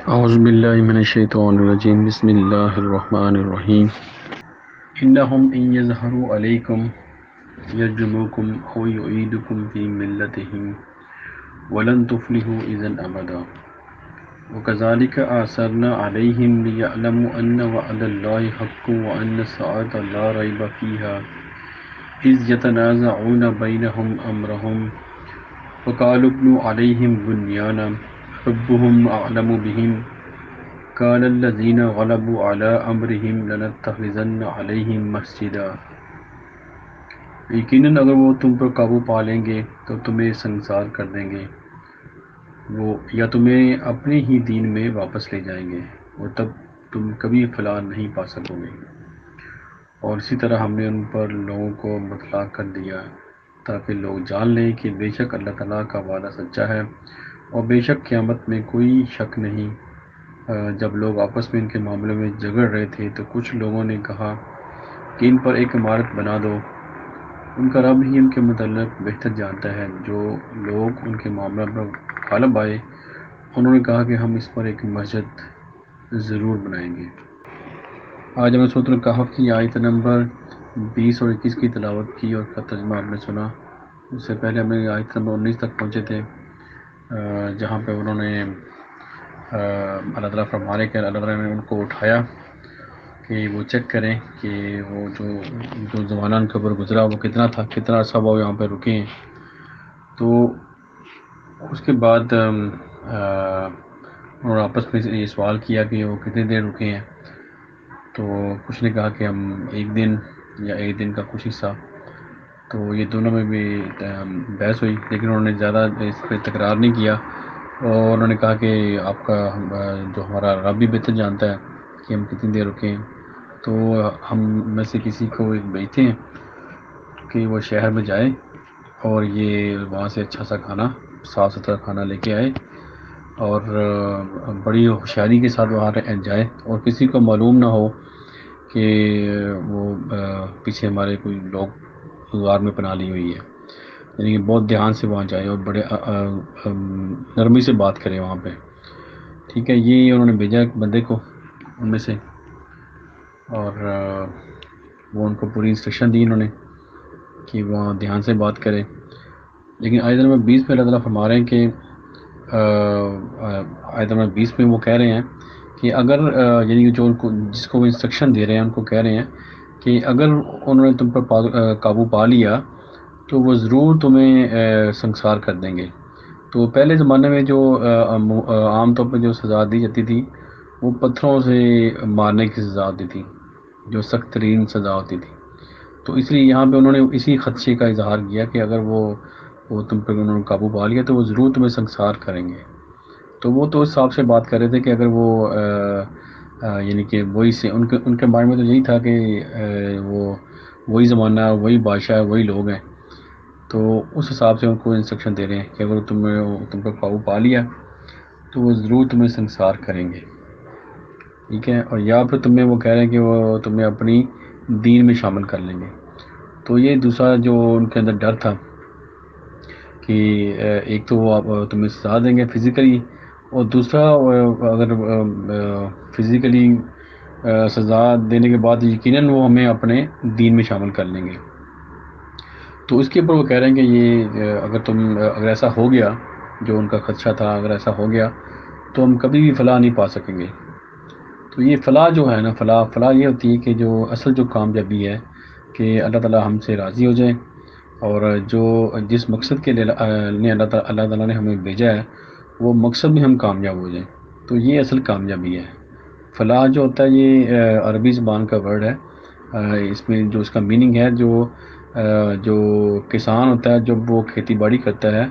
اعوذ باللہ من الشیطان الرجیم بسم اللہ الرحمن الرحیم انہم ان یظہروا علیکم یرجموکم او یعیدکم فی ملتہم ولن تفلحوا اذا ابدا وکذالک اثرنا علیہم لیعلموا ان وعد اللہ حق وان الساعة لا ریب فیہا اذ یتنازعون بینہم امرہم وقالوا ابنوا علیہم بنیانا ربهم اعلم بهم قال الذين غلبوا على امرهم لنتخذن عليهم مسجدا یقیناً اگر وہ تم پر قابو پا لیں گے تو تمہیں سنسار کر دیں گے، وہ یا تمہیں اپنے ہی دین میں واپس لے جائیں گے اور تب تم کبھی فلاح نہیں پا سکو گے۔ اور اسی طرح ہم نے ان پر لوگوں کو مطلع کر دیا تاکہ لوگ جان لیں کہ بے شک اللہ تعالیٰ کا وعدہ سچا ہے اور بے شک قیامت میں کوئی شک نہیں۔ جب لوگ آپس میں ان کے معاملے میں جھگڑ رہے تھے تو کچھ لوگوں نے کہا کہ ان پر ایک عمارت بنا دو، ان کا رب ہی ان کے متعلق بہتر جانتا ہے۔ جو لوگ ان کے معاملہ پر غالب آئے انہوں نے کہا کہ ہم اس پر ایک مسجد ضرور بنائیں گے۔ آج ہمیں سورۃ الکہف کی آیت نمبر 20 اور 21 کی تلاوت کی اور کا ترجمہ آپ نے سنا۔ اس سے پہلے ہم نے آیت نمبر 19 تک پہنچے تھے، جہاں پہ انہوں نے اللہ تعالیٰ فرما رہے کہ اللہ تعالیٰ نے ان کو اٹھایا کہ وہ چیک کریں کہ وہ جو زمانہ ان کے اوپر گزرا وہ کتنا تھا، کتنا عرصہ وہ یہاں پہ رکے ہیں۔ تو اس کے بعد انہوں نے آپس میں یہ سوال کیا کہ وہ کتنی دیر رکے ہیں، تو کچھ نے کہا کہ ہم ایک دن یا ایک دن کا کچھ حصہ۔ تو یہ دونوں میں بھی بحث ہوئی، لیکن انہوں نے زیادہ اس پہ تکرار نہیں کیا اور انہوں نے کہا کہ آپ کا جو ہمارا رب بھی بہتر جانتا ہے کہ ہم کتنی دیر رکے ہیں۔ تو ہم میں سے کسی کو ایک بھیجتے ہیں کہ وہ شہر میں جائے اور یہ وہاں سے اچھا سا کھانا، صاف ستھرا کھانا لے کے آئے اور بڑی ہوشیاری کے ساتھ وہاں جائے اور کسی کو معلوم نہ ہو کہ وہ پیچھے ہمارے کوئی لوگ غار میں پناہ لی ہوئی ہے، یعنی کہ بہت دھیان سے وہاں جائے اور بڑے نرمی سے بات کرے وہاں پہ، ٹھیک ہے۔ یہ انہوں نے بھیجا ایک بندے کو ان میں سے، اور وہ ان کو پوری انسٹرکشن دی انہوں نے کہ وہاں دھیان سے بات کرے۔ لیکن آیت نمبر 20 میں اللہ تعالیٰ فرما رہے ہیں کہ آیت نمبر 20 میں وہ کہہ رہے ہیں کہ اگر یعنی کہ جو ان کو جس کو وہ انسٹرکشن دے رہے ہیں ان کو کہہ رہے ہیں کہ اگر انہوں نے تم پر قابو پا لیا تو وہ ضرور تمہیں سنسار کر دیں گے۔ تو پہلے زمانے میں جو عام طور پہ جو سزا دی جاتی تھی وہ پتھروں سے مارنے کی سزا ہوتی تھی، جو سخت ترین سزا ہوتی تھی۔ تو اس لیے یہاں پہ انہوں نے اسی خدشے کا اظہار کیا کہ اگر وہ تم پہ انہوں نے قابو پا لیا تو وہ ضرور تمہیں سنسار کریں گے۔ تو وہ تو اس حساب سے بات کر رہے تھے کہ اگر وہ یعنی کہ وہی سے ان کے مائنڈ میں تو یہی تھا کہ وہ وہی زمانہ، وہی بادشاہ، وہی لوگ ہیں، تو اس حساب سے ان کو انسٹرکشن دے رہے ہیں کہ اگر تم پر قابو پا لیا تو وہ ضرور تمہیں سنسار کریں گے، ٹھیک ہے۔ اور یا پھر تمہیں وہ کہہ رہے ہیں کہ وہ تمہیں اپنی دین میں شامل کر لیں گے۔ تو یہ دوسرا جو ان کے اندر ڈر تھا کہ ایک تو وہ تمہیں سزا دیں گے فزیکلی، اور دوسرا اگر فزیکلی سزا دینے کے بعد یقیناً وہ ہمیں اپنے دین میں شامل کر لیں گے۔ تو اس کے اوپر وہ کہہ رہے ہیں کہ یہ اگر ایسا ہو گیا، جو ان کا خدشہ تھا، اگر ایسا ہو گیا تو ہم کبھی بھی فلاح نہیں پا سکیں گے۔ تو یہ فلاح جو ہے نا، فلاح یہ ہوتی ہے کہ جو اصل جو کامیابی ہے کہ اللہ تعالیٰ ہم سے راضی ہو جائے اور جو جس مقصد کے لیے اللہ تعالیٰ نے ہمیں بھیجا ہے وہ مقصد میں ہم کامیاب ہو جائیں، تو یہ اصل کامیابی ہے۔ فلاح جو ہوتا ہے یہ عربی زبان کا ورڈ ہے، اس میں جو اس کا میننگ ہے جو کسان ہوتا ہے جب وہ کھیتی باڑی کرتا ہے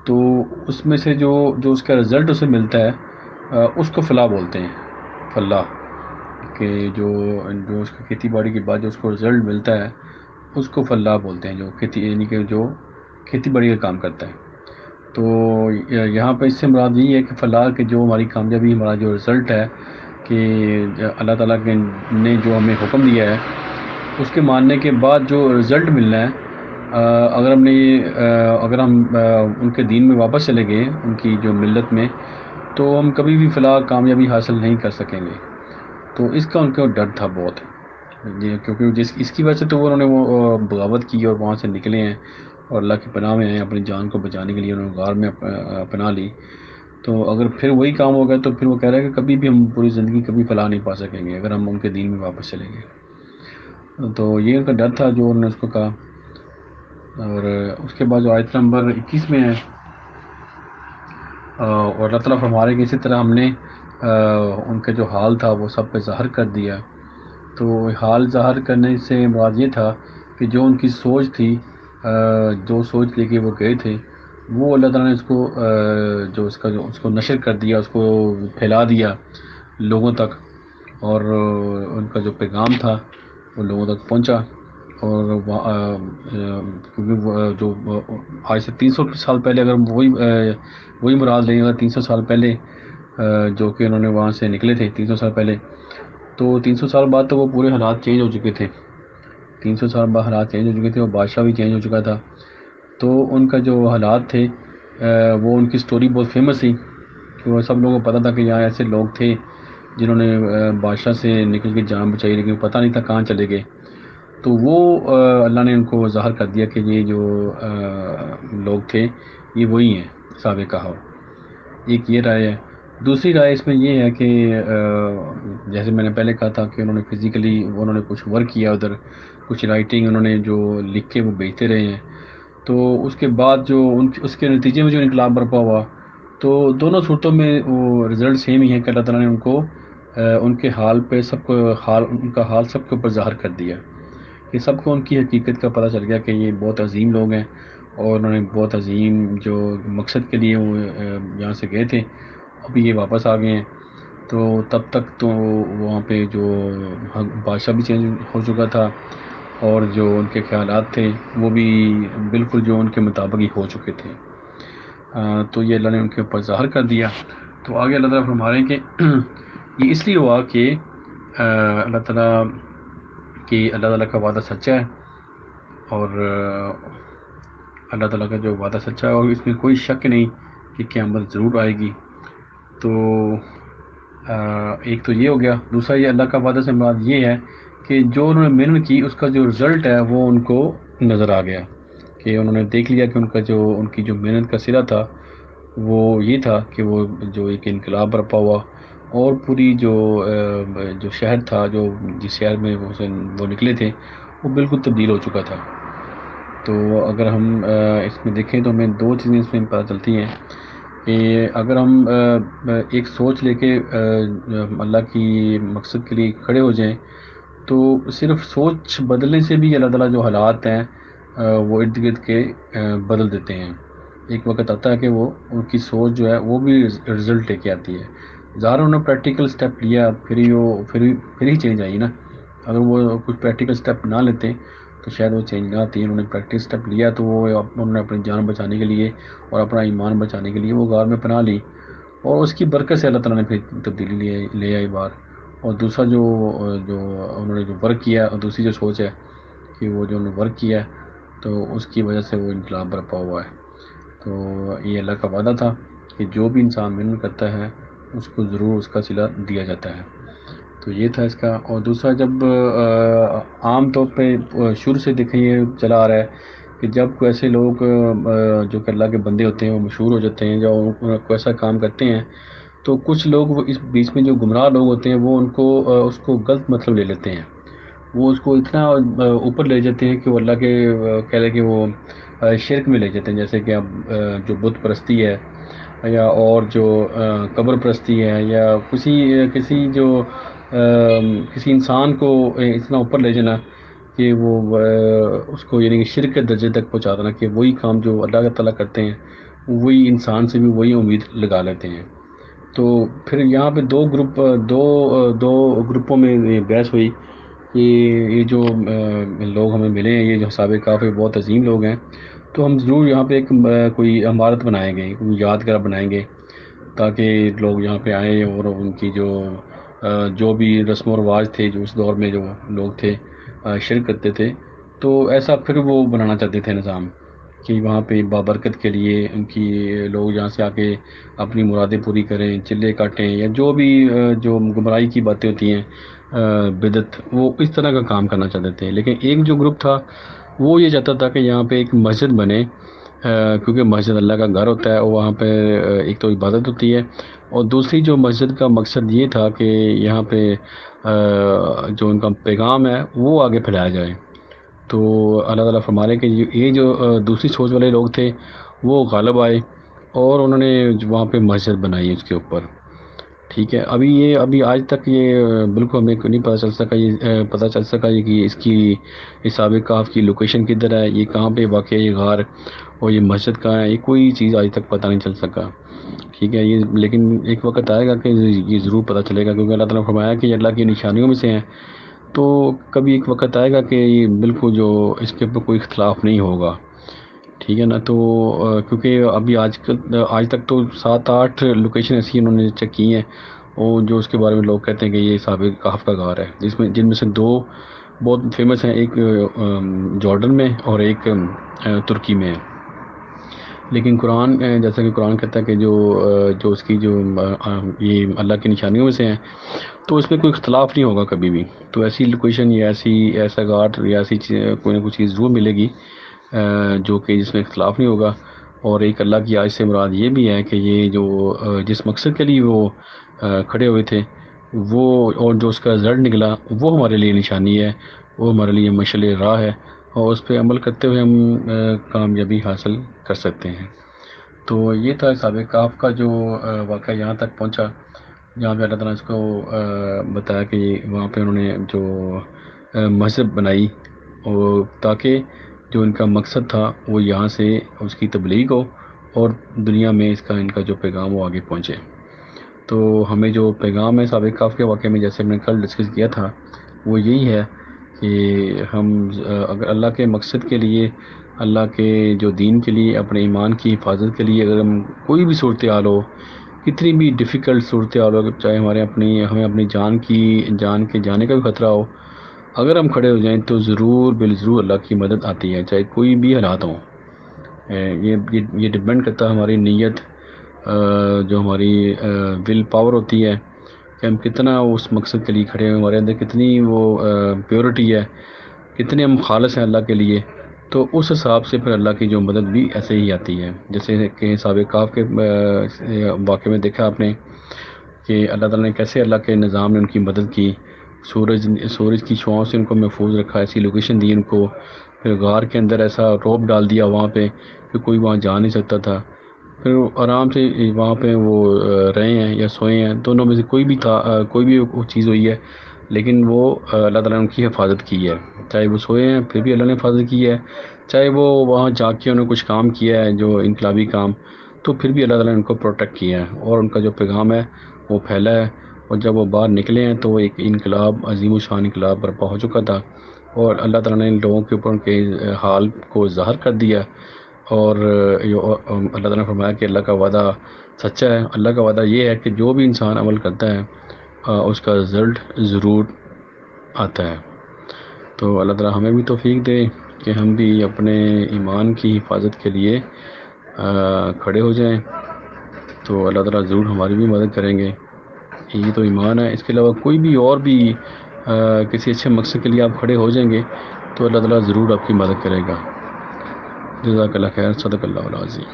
تو اس میں سے جو اس کا رزلٹ اسے ملتا ہے اس کو فلاح بولتے ہیں، فلاح، کہ جو اس کی کھیتی باڑی کے بعد جو اس کو رزلٹ ملتا ہے اس کو فلاح بولتے ہیں، جو یعنی کہ جو کھیتی باڑی کا کام کرتا ہے۔ تو یہاں پہ اس سے مراد یہی ہے کہ فلاح کہ جو ہماری کامیابی، ہمارا جو رزلٹ ہے کہ اللہ تعالیٰ نے جو ہمیں حکم دیا ہے اس کے ماننے کے بعد جو رزلٹ ملنا ہے، اگر ہم ان کے دین میں واپس چلے گئے، ان کی جو ملت میں، تو ہم کبھی بھی فی الحال کامیابی حاصل نہیں کر سکیں گے. تو اس کا ان کا ڈر تھا بہت، کیونکہ اس کی وجہ سے تو انہوں نے وہ بغاوت کی اور وہاں سے نکلے ہیں اور اللہ کی پناہ میں ہیں. اپنی جان کو بچانے کے لیے انہوں نے غار میں پناہ لی. تو اگر پھر وہی کام ہو گیا تو پھر وہ کہہ رہے ہیں کہ کبھی بھی ہم پوری زندگی کبھی فلاح نہیں پا سکیں گے اگر ہم ان کے دین میں واپس چلیں گے. تو یہ ان کا ڈر تھا جو انہوں نے اس کو کہا. اور اس کے بعد جو آیت نمبر 21 میں ہے، اور اللہ تعالیٰ فرما رہے کہ اسی طرح ہم نے ان کا جو حال تھا وہ سب پہ ظاہر کر دیا. تو حال ظاہر کرنے سے مراد یہ تھا کہ جو ان کی سوچ تھی، جو سوچ لے کے وہ گئے تھے، وہ اللہ تعالیٰ نے اس کو جو اس کو نشر کر دیا، اس کو پھیلا دیا لوگوں تک. اور ان کا جو پیغام تھا وہ لوگوں تک پہنچا. اور کیونکہ جو آج سے 300 سال پہلے اگر وہی مراد لیں گے، 300 سال پہلے جو کہ انہوں نے وہاں سے نکلے تھے 300 سال پہلے، تو 300 سال بعد تو وہ پورے حالات چینج ہو چکے تھے. 300 سال بعد حالات چینج ہو چکے تھے اور بادشاہ بھی چینج ہو چکا تھا. تو ان کا جو حالات تھے وہ ان کی سٹوری بہت فیمس تھی کہ وہ سب لوگوں کو پتہ تھا کہ یہاں ایسے لوگ تھے جنہوں نے بادشاہ سے نکل کے جان بچائی، لیکن پتہ نہیں تھا کہاں چلے گئے. تو وہ اللہ نے ان کو ظاہر کر دیا کہ یہ جو لوگ تھے یہ وہی ہیں سابق کہا. ایک یہ رائے ہے. دوسری رائے اس میں یہ ہے کہ جیسے میں نے پہلے کہا تھا کہ انہوں نے فزیکلی انہوں نے کچھ ورک کیا ادھر، کچھ رائٹنگ انہوں نے جو لکھ کے وہ بیچتے رہے ہیں. تو اس کے بعد جو اس کے نتیجے میں جو انقلاب برپا ہوا، تو دونوں صورتوں میں وہ رزلٹ سیم ہی ہے کہ اللہ تعالیٰ نے ان کو ان کے حال پہ ان کا حال سب کے اوپر ظاہر کر دیا کہ سب کو ان کی حقیقت کا پتہ چل گیا کہ یہ بہت عظیم لوگ ہیں اور انہوں نے بہت عظیم جو مقصد کے لیے وہ یہاں سے گئے تھے ابھی یہ واپس آ گئے ہیں. تو تب تک تو وہاں پہ جو بادشاہ بھی چینج ہو چکا تھا اور جو ان کے خیالات تھے وہ بھی بالکل جو ان کے مطابق ہی ہو چکے تھے. تو یہ اللہ نے ان کے اوپر ظاہر کر دیا. تو آگے اللہ تعالیٰ فرما رہے ہیں کہ یہ اس لیے ہوا کہ اللہ تعالیٰ کا وعدہ سچا ہے اور اللہ تعالیٰ کا جو وعدہ سچا ہے اور اس میں کوئی شک نہیں کہ قیامت ضرور آئے گی. تو ایک تو یہ ہو گیا. دوسرا یہ اللہ کا وعدہ سے مراد یہ ہے کہ جو انہوں نے محنت کی اس کا جو رزلٹ ہے وہ ان کو نظر آ گیا کہ انہوں نے دیکھ لیا کہ ان کی جو محنت کا سرا تھا وہ یہ تھا کہ وہ جو ایک انقلاب برپا ہوا اور پوری جو شہر تھا جس شہر میں وہ نکلے تھے وہ بالکل تبدیل ہو چکا تھا. تو اگر ہم اس میں دیکھیں تو ہمیں دو چیزیں اس میں پتہ چلتی ہیں کہ اگر ہم ایک سوچ لے کے اللہ کی مقصد کے لیے کھڑے ہو جائیں تو صرف سوچ بدلنے سے بھی اللہ تعالیٰ جو حالات ہیں وہ ارد گرد کے بدل دیتے ہیں. ایک وقت آتا ہے کہ وہ ان کی سوچ جو ہے وہ بھی رزلٹ لے کے آتی ہے. ظاہر انہوں نے پریکٹیکل سٹیپ لیا پھر ہی چینج آئی نا. اگر وہ کچھ پریکٹیکل سٹیپ نہ لیتے تو شاید وہ چینج نہ آتی. انہوں نے پریکٹیکل سٹیپ لیا تو انہوں نے اپنی جان بچانے کے لیے اور اپنا ایمان بچانے کے لیے وہ غار میں پناہ لی اور اس کی برکت سے اللہ تعالیٰ نے پھر تبدیلی لے آئی بار. اور دوسرا جو انہوں نے جو ورک کیا اور دوسری جو سوچ ہے کہ وہ جو انہوں نے ورک کیا تو اس کی وجہ سے وہ انقلاب برپا ہوا ہے. تو یہ اللہ کا وعدہ تھا کہ جو بھی انسان محنت کرتا ہے اس کو ضرور اس کا صلہ دیا جاتا ہے. تو یہ تھا اس کا. اور دوسرا جب عام طور پہ شروع سے دیکھیں یہ چلا آ رہا ہے کہ جب کوئی ایسے لوگ جو کہ اللہ کے بندے ہوتے ہیں وہ مشہور ہو جاتے ہیں، جو کوئی ایسا کام کرتے ہیں تو کچھ لوگ وہ اس بیچ میں جو گمراہ لوگ ہوتے ہیں وہ اس کو غلط مطلب لے لیتے ہیں. وہ اس کو اتنا اوپر لے جاتے ہیں کہ وہ اللہ کے کہہ لیں کہ وہ شرک میں لے جاتے ہیں. جیسے کہ اب جو بت پرستی ہے یا اور جو قبر پرستی ہے یا کسی انسان کو اتنا اوپر لے جانا کہ وہ اس کو یعنی کہ شرک کے درجے تک پہنچا دینا کہ وہی کام جو اللہ تعالیٰ کرتے ہیں وہی انسان سے بھی وہی امید لگا لیتے ہیں. تو پھر یہاں پہ دو گروپوں میں بحث ہوئی کہ یہ جو لوگ ہمیں ملے ہیں یہ جو اصحاب کہف بہت عظیم لوگ ہیں تو ہم ضرور یہاں پہ ایک کوئی عمارت بنائیں گے، کوئی یادگار بنائیں گے تاکہ لوگ یہاں پہ آئیں اور ان کی جو بھی رسم و رواج تھے جو اس دور میں جو لوگ تھے شرک کرتے تھے تو ایسا پھر وہ بنانا چاہتے تھے نظام. کہ وہاں پہ بابرکت کے لیے ان کی لوگ یہاں سے آ کے اپنی مرادیں پوری کریں، چلے کاٹیں، یا جو بھی جو گمراہی کی باتیں ہوتی ہیں، بدعت، وہ اس طرح کا کام کرنا چاہتے تھے۔ لیکن ایک جو گروپ تھا وہ یہ چاہتا تھا کہ یہاں پہ ایک مسجد بنے، کیونکہ مسجد اللہ کا گھر ہوتا ہے، اور وہاں پہ ایک تو عبادت ہوتی ہے، اور دوسری جو مسجد کا مقصد یہ تھا کہ یہاں پہ جو ان کا پیغام ہے وہ آگے پھیلایا جائے۔ تو اللہ تعالیٰ فرما رہے ہیں کہ یہ جو دوسری سوچ والے لوگ تھے وہ غالب آئے، اور انہوں نے وہاں پہ مسجد بنائی اس کے اوپر۔ ٹھیک ہے، ابھی آج تک یہ بالکل ہمیں نہیں پتہ چل سکا، یہ پتہ چل سکا یہ کہ اس کی حساب کہف کی لوکیشن کدھر ہے، یہ کہاں پہ واقع ہے یہ غار، اور یہ مسجد کہاں ہے، یہ کوئی چیز آج تک پتہ نہیں چل سکا۔ ٹھیک ہے، یہ لیکن ایک وقت آئے گا کہ یہ ضرور پتہ چلے گا، کیونکہ اللہ تعالیٰ نے فرمایا کہ یہ اللہ کی نشانیوں میں سے ہیں۔ تو کبھی ایک وقت آئے گا کہ یہ بالکل جو اس کے اوپر کوئی اختلاف نہیں ہوگا۔ ٹھیک ہے نا، تو کیونکہ ابھی آج تک تو 7-8 لوکیشن ایسی انہوں نے چیک کی ہیں، اور جو اس کے بارے میں لوگ کہتے ہیں کہ یہ حساب کہف کا غار ہے، جن میں سے 2 بہت فیمس ہیں، ایک جارڈن میں اور ایک ترکی میں ہے۔ لیکن قرآن جیسا کہ قرآن کہتا ہے کہ جو اس کی جو یہ اللہ کی نشانیوں میں سے ہیں، تو اس میں کوئی اختلاف نہیں ہوگا کبھی بھی۔ تو ایسی لوکیشن یا ایسا گھاٹ یا ایسی کوئی نہ کوئی چیز ضرور ملے گی جو کہ جس میں اختلاف نہیں ہوگا۔ اور ایک اللہ کی آیت سے مراد یہ بھی ہے کہ یہ جو جس مقصد کے لیے وہ کھڑے ہوئے تھے، وہ اور جو اس کا رزلٹ نکلا وہ ہمارے لیے نشانی ہے، وہ ہمارے لیے مشعل راہ ہے، اور اس پہ عمل کرتے ہوئے ہم کامیابی حاصل کر سکتے ہیں۔ تو یہ تھا سابق کاف کا جو واقعہ یہاں تک پہنچا، جہاں پہ اللہ تعالیٰ نے اس کو بتایا کہ وہاں پہ انہوں نے جو مسجد بنائی، اور تاکہ جو ان کا مقصد تھا وہ یہاں سے اس کی تبلیغ ہو، اور دنیا میں ان کا جو پیغام وہ آگے پہنچے۔ تو ہمیں جو پیغام ہے سابق کاف کے واقعے میں، جیسے ہم نے کل ڈسکس کیا تھا، وہ یہی ہے کہ ہم اگر اللہ کے مقصد کے لیے، اللہ کے جو دین کے لیے، اپنے ایمان کی حفاظت کے لیے، اگر ہم کوئی بھی صورتحال ہو، کتنی بھی ڈیفیکلٹ صورتحال ہو، چاہے ہمیں اپنی جان کے جانے کا بھی خطرہ ہو، اگر ہم کھڑے ہو جائیں تو ضرور بالضرور اللہ کی مدد آتی ہے، چاہے کوئی بھی حالات ہوں۔ یہ ڈپینڈ کرتا ہے ہماری نیت، جو ہماری ول پاور ہوتی ہے، کہ ہم کتنا اس مقصد کے لیے کھڑے ہیں، ہمارے اندر کتنی وہ پیورٹی ہے، کتنے ہم خالص ہیں اللہ کے لیے، تو اس حساب سے پھر اللہ کی جو مدد بھی ایسے ہی آتی ہے۔ جیسے کہ سابق کاف کے واقعے میں دیکھا آپ نے کہ اللہ تعالیٰ نے کیسے اللہ کے نظام نے ان کی مدد کی، سورج کی شعاؤں سے ان کو محفوظ رکھا، ایسی لوکیشن دی ان کو، پھر غار کے اندر ایسا روپ ڈال دیا وہاں پہ کہ کوئی وہاں جا نہیں سکتا تھا، پھر آرام سے وہاں پہ وہ رہے ہیں یا سوئے ہیں، دونوں میں سے کوئی بھی وہ چیز ہوئی ہے، لیکن وہ اللہ تعالیٰ نے ان کی حفاظت کی ہے۔ چاہے وہ سوئے ہیں پھر بھی اللہ نے حفاظت کی ہے، چاہے وہ وہاں جا کے انہوں نے کچھ کام کیا ہے جو انقلابی کام، تو پھر بھی اللہ تعالیٰ نے ان کو پروٹیکٹ کیا ہے، اور ان کا جو پیغام ہے وہ پھیلا ہے، اور جب وہ باہر نکلے ہیں تو وہ ایک انقلاب، عظیم الشان انقلاب برپا ہو چکا تھا، اور اللہ تعالیٰ نے ان لوگوں کے اوپر ان کے حال کو ظاہر کر دیا۔ اور اللہ تعالیٰ نے فرمایا کہ اللہ کا وعدہ سچا ہے، اللہ کا وعدہ یہ ہے کہ جو بھی انسان عمل کرتا ہے اس کا رزلٹ ضرور آتا ہے۔ تو اللہ تعالیٰ ہمیں بھی توفیق دے کہ ہم بھی اپنے ایمان کی حفاظت کے لیے کھڑے ہو جائیں، تو اللہ تعالیٰ ضرور ہماری بھی مدد کریں گے۔ یہ تو ایمان ہے، اس کے علاوہ کوئی بھی اور بھی کسی اچھے مقصد کے لیے آپ کھڑے ہو جائیں گے تو اللہ تعالیٰ ضرور آپ کی مدد کرے گا۔ جزاک اللہ خیر، صدق اللہ العظیم۔